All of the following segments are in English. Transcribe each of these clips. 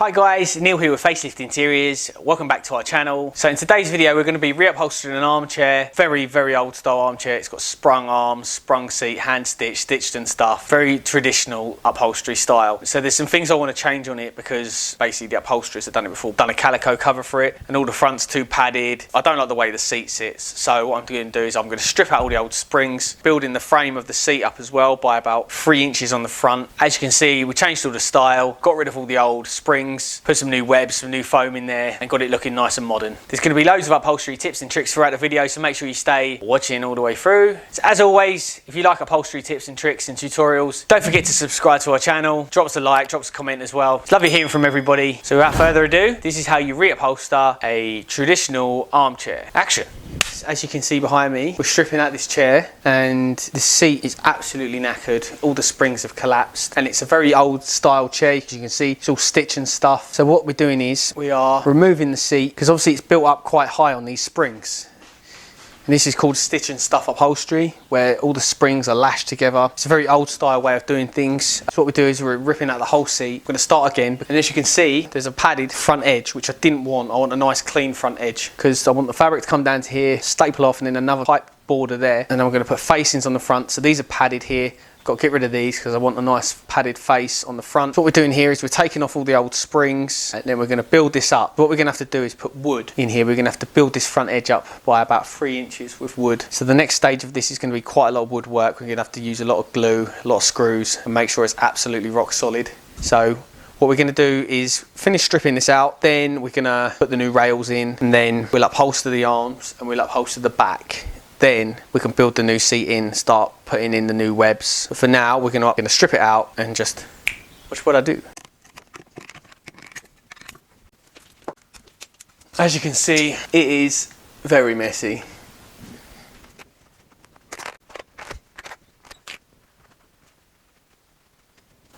Hi guys, Neil here with Facelift Interiors. Welcome back to our channel. So in today's video we're going to be re-upholstering an armchair. Very old style armchair. It's got sprung arms, sprung seat, hand stitched and stuff. Very traditional upholstery style. So there's some things I want to change on it because basically the upholsterers have done it before. Done a calico cover for it and all the front's too padded. I don't like the way the seat sits. So what I'm going to do is I'm going to strip out all the old springs, building the frame of the seat up as well by about 3 inches on the front. As you can see, we changed all the style, got rid of all the old springs, put some new webs, some new foam in there and got it looking nice and modern. There's going to be loads of upholstery tips and tricks throughout the video, so make sure you stay watching all the way through. So as always, if you like upholstery tips and tricks and tutorials, don't forget to subscribe to our channel, drop us a like, drop us a comment as well. It's lovely hearing from everybody. So without further ado, this is how you re-upholster a traditional armchair. Action! As you can see behind me, we're stripping out this chair and the seat is absolutely knackered. All the springs have collapsed and it's a very old style chair. As you can see, it's all stitch and stuff. So what we're doing is we are removing the seat because obviously it's built up quite high on these springs. And this is called stitch and stuff upholstery, where all the springs are lashed together. It's a very old style way of doing things. So what we do is we're ripping out the whole seat. We're going to start again. And as you can see, there's a padded front edge, which I didn't want. I want a nice clean front edge because I want the fabric to come down to here, staple off, and then another pipe border there. And then we're going to put facings on the front. So these are padded here. Got to get rid of these because I want a nice padded face on the front. So what we're doing here is we're taking off all the old springs and then we're going to build this up. What we're going to have to do is put wood in here. We're going to have to build this front edge up by about 3 inches with wood. So the next stage of this is going to be quite a lot of wood work. We're going to have to use a lot of glue, a lot of screws and make sure it's absolutely rock solid. So what we're going to do is finish stripping this out, then we're going to put the new rails in and then we'll upholster the arms and we'll upholster the back. Then we can build the new seat in, start putting in the new webs. But for now, we're going to strip it out and just watch what I do. As you can see, it is very messy.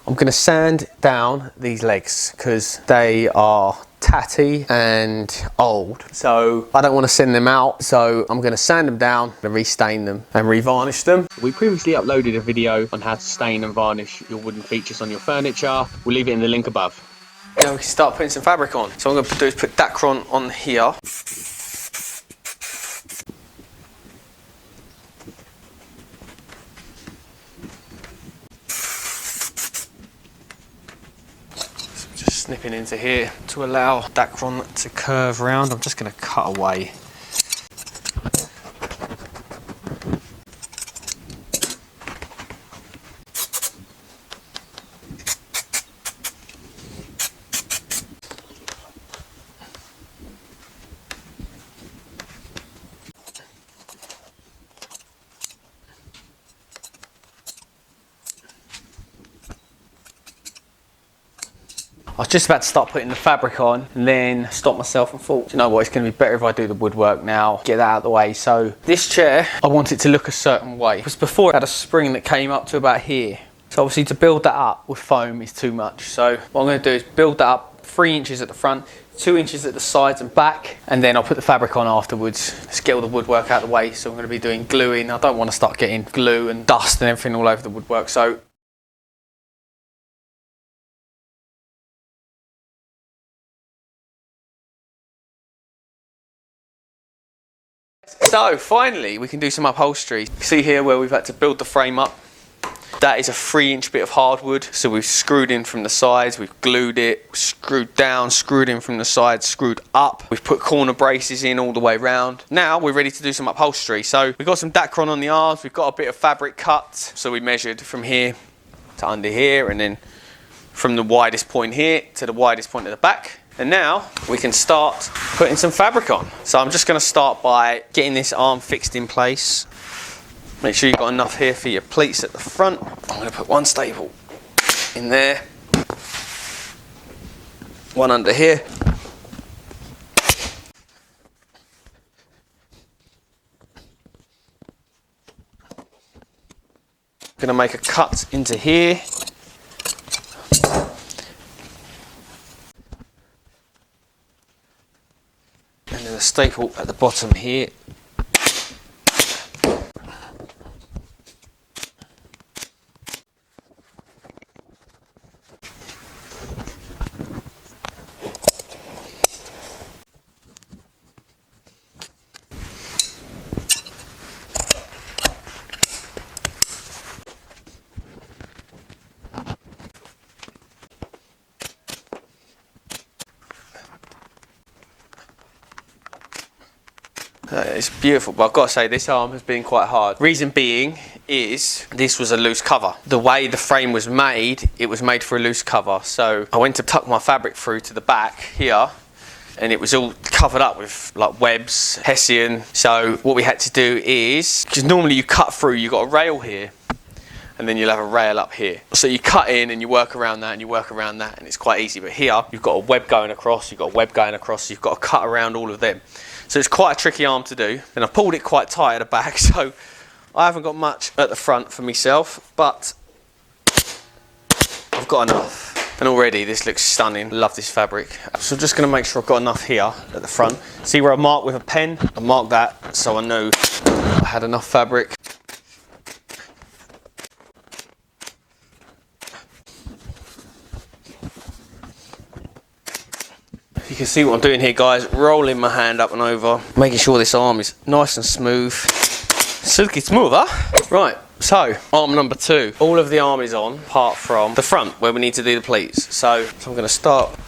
I'm going to sand down these legs because they are tatty and old, so I don't want to send them out, so I'm going to sand them down and restain them and revarnish them. We previously uploaded a video on how to stain and varnish your wooden features on your furniture. We'll leave it in the link above. Now we can start putting some fabric on. So what I'm going to do is put Dacron on here. Snipping into here to allow Dacron to curve around. I'm just going to cut away. I was just about to start putting the fabric on and then stopped myself and thought, you know what, it's going to be better if I do the woodwork now, get that out of the way. So this chair, I want it to look a certain way. Because before it had a spring that came up to about here. So obviously to build that up with foam is too much. So what I'm going to do is build that up 3 inches at the front, 2 inches at the sides and back, and then I'll put the fabric on afterwards. Let's get all the woodwork out of the way. So I'm going to be doing gluing. I don't want to start getting glue and dust and everything all over the woodwork. So finally we can do some upholstery. See here where we've had to build the frame up. That is a 3-inch bit of hardwood. So we've screwed in from the sides, we've glued it, screwed down, screwed in from the sides, screwed up. We've put corner braces in all the way round. Now we're ready to do some upholstery. So we've got some Dacron on the arms, we've got a bit of fabric cut. So we measured from here to under here and then from the widest point here to the widest point at the back. And now we can start putting some fabric on. So I'm just going to start by getting this arm fixed in place. Make sure you've got enough here for your pleats at the front. I'm going to put one staple in there, one under here. I'm going to make a cut into here. And then a staple at the bottom here. It's beautiful, but I've got to say this arm has been quite hard. Reason being is this was a loose cover. The way the frame was made, it was made for a loose cover. So I went to tuck my fabric through to the back here, and it was all covered up with like webs, hessian. So what we had to do is, because normally you cut through, you've got a rail here, and then you'll have a rail up here. So you cut in and you work around that and you work around that, and it's quite easy. But here, you've got a web going across, you've got a web going across, you've got to cut around all of them. So it's quite a tricky arm to do. And I pulled it quite tight at the back, so I haven't got much at the front for myself, but I've got enough. And already this looks stunning. Love this fabric. So I'm just going to make sure I've got enough here at the front. See where I marked with a pen? I marked that so I knew I had enough fabric. You can see what I'm doing here, guys. Rolling my hand up and over, making sure this arm is nice and smooth. Silky smooth, huh? Right, so arm number 2. All of the arm is on, apart from the front, where we need to do the pleats. So I'm going to start.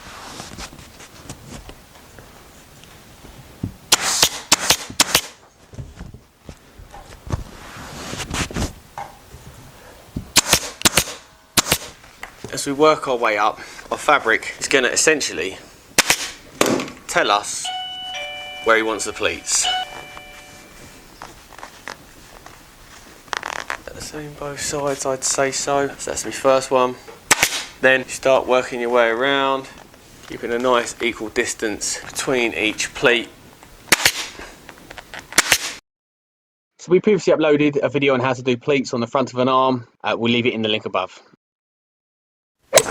As we work our way up, our fabric is going to essentially tell us where he wants the pleats. The same both sides, I'd say so. So that's my first one. Then you start working your way around, keeping a nice equal distance between each pleat. So we previously uploaded a video on how to do pleats on the front of an arm. We'll leave it in the link above.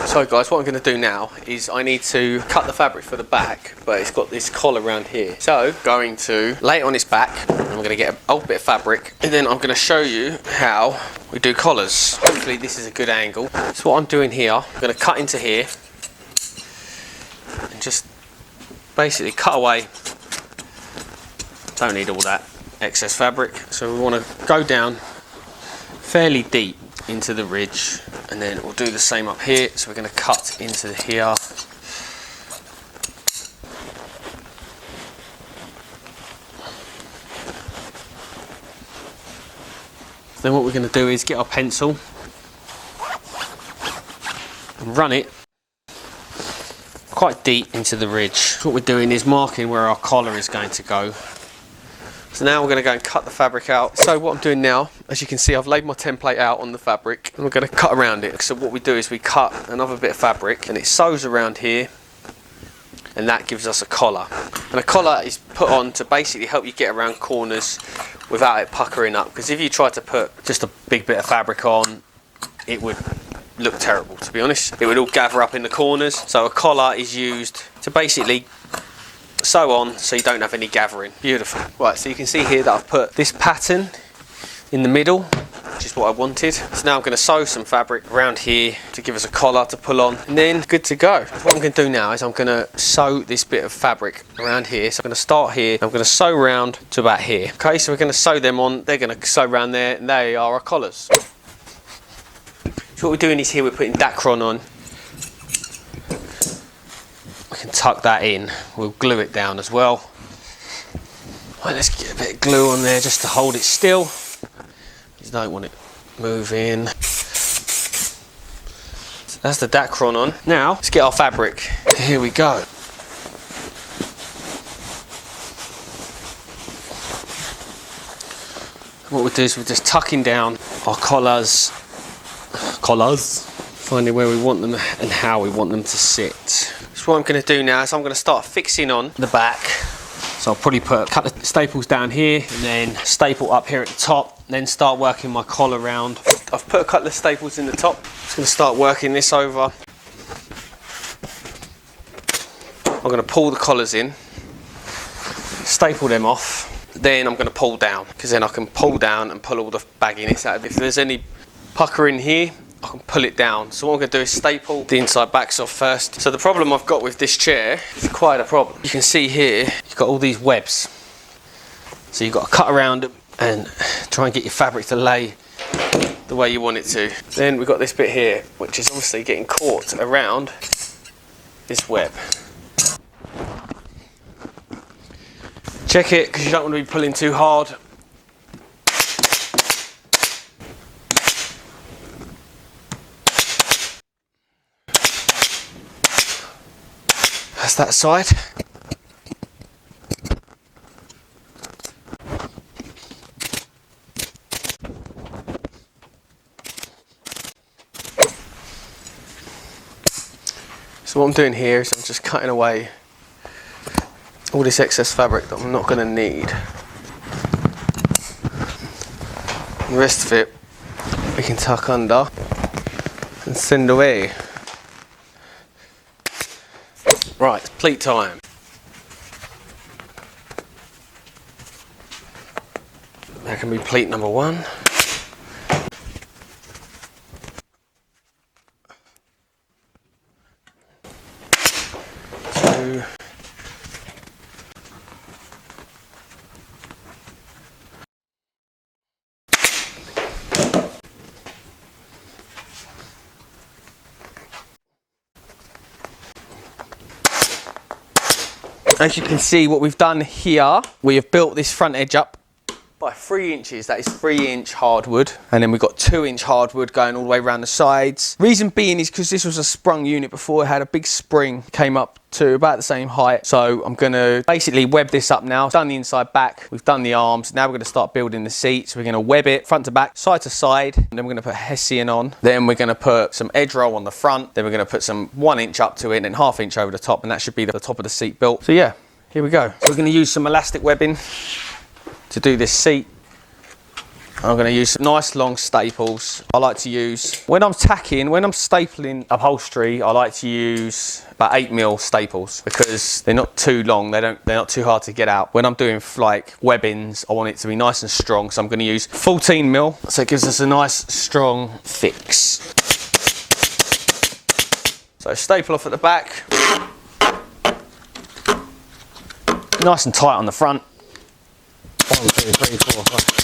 So guys, what I'm going to do now is I need to cut the fabric for the back, but it's got this collar around here. So going to lay it on its back, and I'm going to get an old bit of fabric, and then I'm going to show you how we do collars. Hopefully this is a good angle. So what I'm doing here, I'm going to cut into here and just basically cut away. Don't need all that excess fabric. So we want to go down fairly deep into the ridge, and then we'll do the same up here. So we're going to cut into here. Then what we're going to do is get our pencil and run it quite deep into the ridge. So what we're doing is marking where our collar is going to go. So now we're going to go and cut the fabric out. So what I'm doing now, as you can see, I've laid my template out on the fabric, and we're going to cut around it. So what we do is we cut another bit of fabric, and it sews around here, and that gives us a collar. And a collar is put on to basically help you get around corners without it puckering up, because if you try to put just a big bit of fabric on, it would look terrible, to be honest. It would all gather up in the corners. So a collar is used to basically sew on so you don't have any gathering. Beautiful. Right, so you can see here that I've put this pattern in the middle, which is what I wanted. So now I'm going to sew some fabric around here to give us a collar to pull on, and then good to go. What I'm going to do now is I'm going to sew this bit of fabric around here. So I'm going to start here, I'm going to sew round to about here. Okay, so we're going to sew them on, they're going to sew around there, and they are our collars. So what we're doing is here we're putting Dacron on. We can tuck that in, we'll glue it down as well. Right, let's get a bit of glue on there just to hold it still. You don't want it moving. So that's the Dacron on. Now, let's get our fabric. Here we go. What we'll do is we're just tucking down our collars, finding where we want them and how we want them to sit. So what I'm going to do now is I'm going to start fixing on the back. So I'll probably put a couple of staples down here, and then staple up here at the top, then start working my collar round. I've put a couple of staples in the top. Just going to start working this over. I'm going to pull the collars in, staple them off, then I'm going to pull down, because then I can pull down and pull all the bagginess out of it. If there's any pucker in here, I can pull it down. So what I'm going to do is staple the inside backs off first. So the problem I've got with this chair is quite a problem. You can see here, you've got all these webs. So you've got to cut around them and try and get your fabric to lay the way you want it to. Then we've got this bit here, which is obviously getting caught around this web. Check it, because you don't want to be pulling too hard. That's that side. So what I'm doing here is I'm just cutting away all this excess fabric that I'm not going to need. The rest of it we can tuck under and send away. Right, it's pleat time. That can be pleat number 1. As you can see, what we've done here, we have built this front edge up by 3 inches. That is 3-inch hardwood, and then we've got 2-inch hardwood going all the way around the sides. Reason being is because this was a sprung unit before. It had a big spring, came up to about the same height. So I'm going to basically web this up now. Done the inside back, we've done the arms. Now we're going to start building the seats. We're going to web it front to back, side to side, and then we're going to put Hessian on. Then we're going to put some edge roll on the front. Then we're going to put some 1 inch up to it and then 1/2 inch over the top, and that should be the top of the seat built. So yeah, here we go. So we're going to use some elastic webbing to do this seat. I'm going to use some nice long staples. I like to use, when I'm stapling upholstery, I like to use about 8mm staples because they're not too long, they're not too hard to get out. When I'm doing like webbings, I want it to be nice and strong, so I'm going to use 14mm, so it gives us a nice strong fix. So staple off at the back, nice and tight on the front. 1, 2, 3, 4, 5.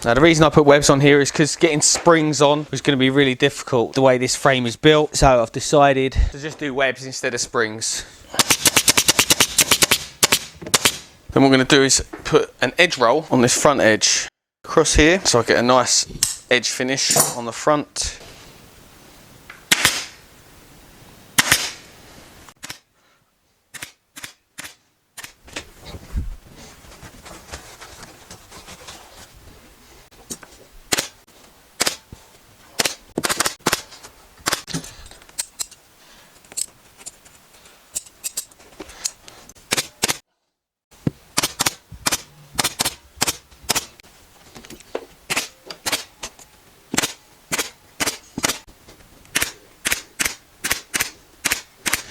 Now the reason I put webs on here is because getting springs on is going to be really difficult the way this frame is built. So I've decided to just do webs instead of springs. Then what I'm going to do is put an edge roll on this front edge across here, so I get a nice edge finish on the front.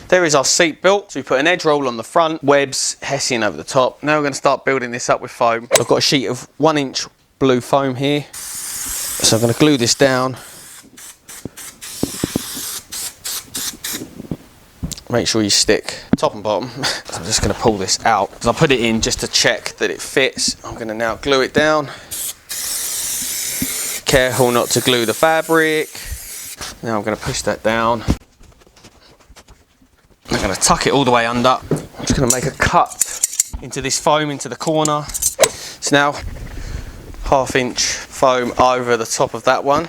There is our seat built. So we put an edge roll on the front, webs, Hessian over the top. Now we're going to start building this up with foam. So I've got a sheet of 1 inch blue foam here. So I'm going to glue this down. Make sure you stick top and bottom. So I'm just going to pull this out. So I put it in just to check that it fits. I'm going to now glue it down. Careful not to glue the fabric. Now I'm going to push that down. I'm going to tuck it all the way under. I'm just going to make a cut into this foam into the corner. So now 1/2 inch foam over the top of that one.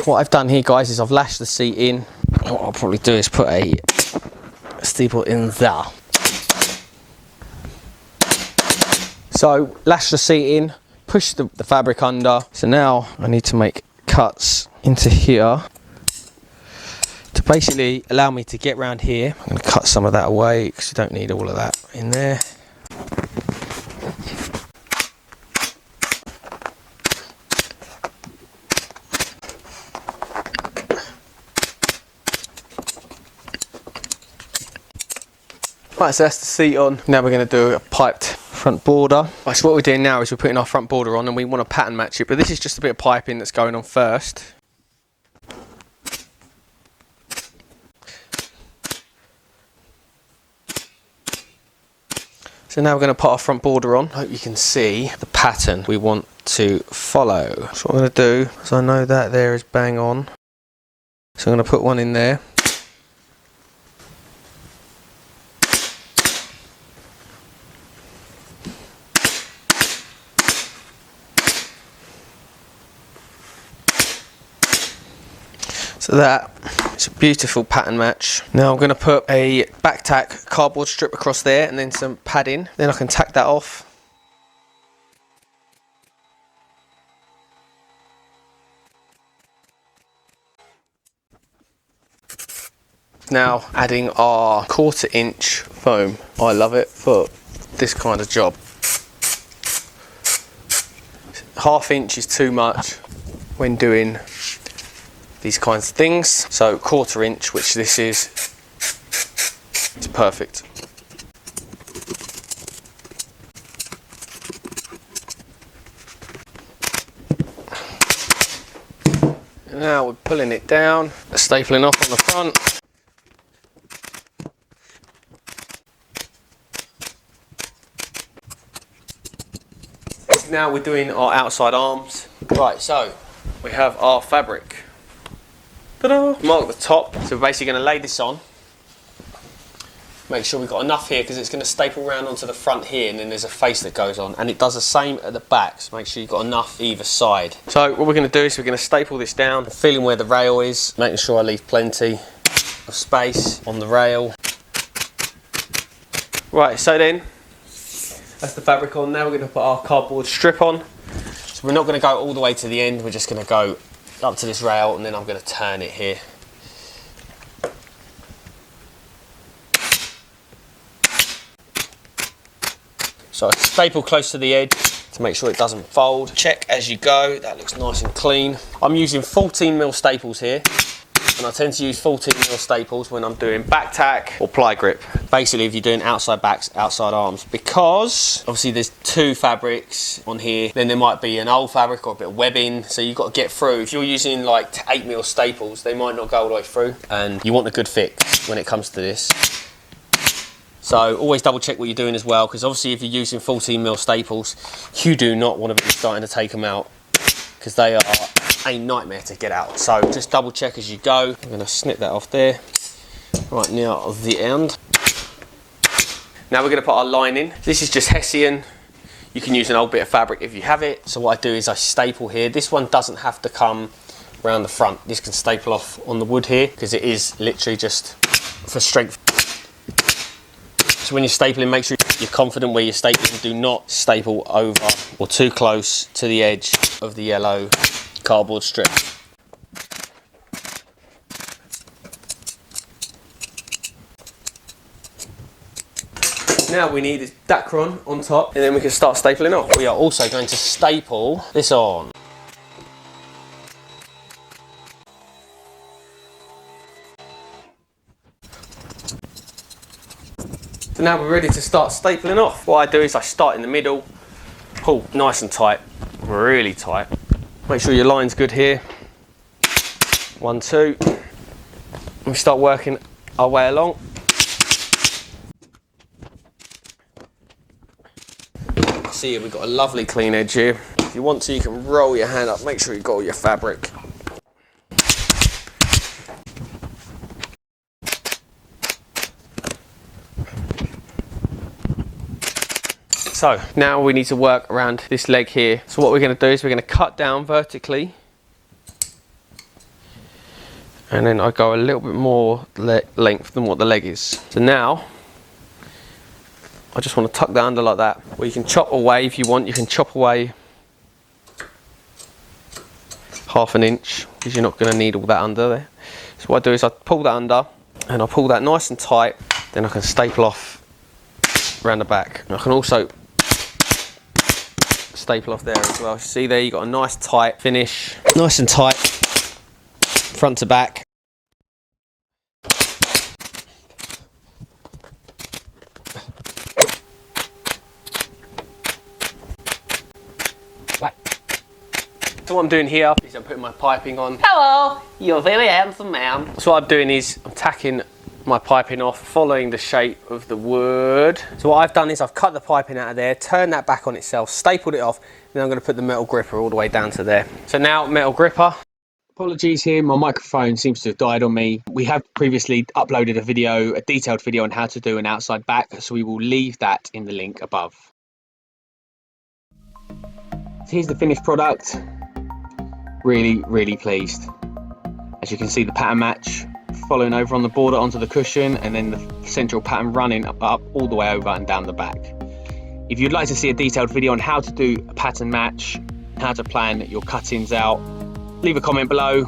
What I've done here, guys, is I've lashed the seat in. What I'll probably do is put a steeple in there. So lash the seat in, push the fabric under. So now I need to make cuts into here to basically allow me to get around here. I'm going to cut some of that away because you don't need all of that in there. Right, so that's the seat on. Now we're going to do a piped front border. Right, so what we're doing now is we're putting our front border on and we want to pattern match it, but this is just a bit of piping that's going on first. So now we're going to put our front border on. Hope you can see the pattern we want to follow. So what I'm going to do is, I know that there is bang on, so I'm going to put one in there. So that is a beautiful pattern match. Now I'm going to put a back tack cardboard strip across there and then some padding. Then I can tack that off. Now adding our 1/4 inch foam. I love it for this kind of job. 1/2 inch is too much when doing these kinds of things, so 1/4 inch, which this is perfect. And now we're pulling it down, stapling off on the front. Now we're doing our outside arms. Right, so we have our fabric. Ta-da! Mark the top. So we're basically going to lay this on. Make sure we've got enough here because it's going to staple round onto the front here, and then there's a face that goes on, and it does the same at the back, so make sure you've got enough either side. So what we're going to do is we're going to staple this down, feeling where the rail is, making sure I leave plenty of space on the rail. Right, so then that's the fabric on. Now we're going to put our cardboard strip on. So we're not going to go all the way to the end, we're just going to go up to this rail, and then I'm going to turn it here. So I staple close to the edge to make sure it doesn't fold. Check as you go, that looks nice and clean. I'm using 14mm staples here, and I tend to use 14mm staples when I'm doing back tack or ply grip. Basically, if you're doing outside backs, outside arms, because obviously there's two fabrics on here, then there might be an old fabric or a bit of webbing, so you've got to get through. If you're using like 8mm staples, they might not go all the way through, and you want a good fit when it comes to this. So always double check what you're doing as well, because obviously if you're using 14mm staples, you do not want to be starting to take them out, because they are a nightmare to get out. So just double check as you go. I'm going to snip that off there, right near the end. Now we're going to put our lining. This is just Hessian. You can use an old bit of fabric if you have it. So what I do is I staple here. This one doesn't have to come around the front. This can staple off on the wood here, because it is literally just for strength. So when you're stapling, make sure you're confident where you're stapling. Do not staple over or too close to the edge of the yellow cardboard strip. Now we need is Dacron on top, and then we can start stapling off. We are also going to staple this on. So now we're ready to start stapling off. What I do is I start in the middle, pull nice and tight, really tight. Make sure your line's good here. 1, 2. And we start working our way along. See, we've got a lovely clean edge here. If you want to, you can roll your hand up, make sure you've got all your fabric. So now we need to work around this leg here. So what we're going to do is we're going to cut down vertically, and then I go a little bit more length than what the leg is. So now I just want to tuck that under like that. Or you can chop away if you want. You can chop away 1/2 inch, because you're not going to need all that under there. So what I do is I pull that under, and I pull that nice and tight. Then I can staple off around the back. And I can also staple off there as well. See there, you got a nice tight finish, nice and tight front to back. So what I'm doing here is I'm putting my piping on. Hello, you're a very handsome man. So what I'm doing is I'm tacking my piping off, following the shape of the wood. So what I've done is I've cut the piping out of there, turned that back on itself, stapled it off, then I'm going to put the metal gripper all the way down to there. So now metal gripper. Apologies here, my microphone seems to have died on me. We have previously uploaded a detailed video on how to do an outside back, so we will leave that in the link above. So here's the finished product. Really pleased. As you can see, the pattern match following over on the border onto the cushion, and then the central pattern running up all the way over and down the back. If you'd like to see a detailed video on how to do a pattern match, how to plan your cuttings out, leave a comment below,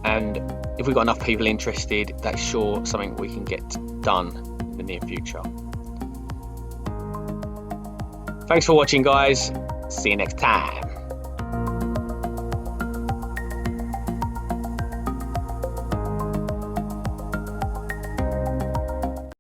and if we've got enough people interested, that's sure something we can get done in the near future. Thanks for watching, guys. See you next time.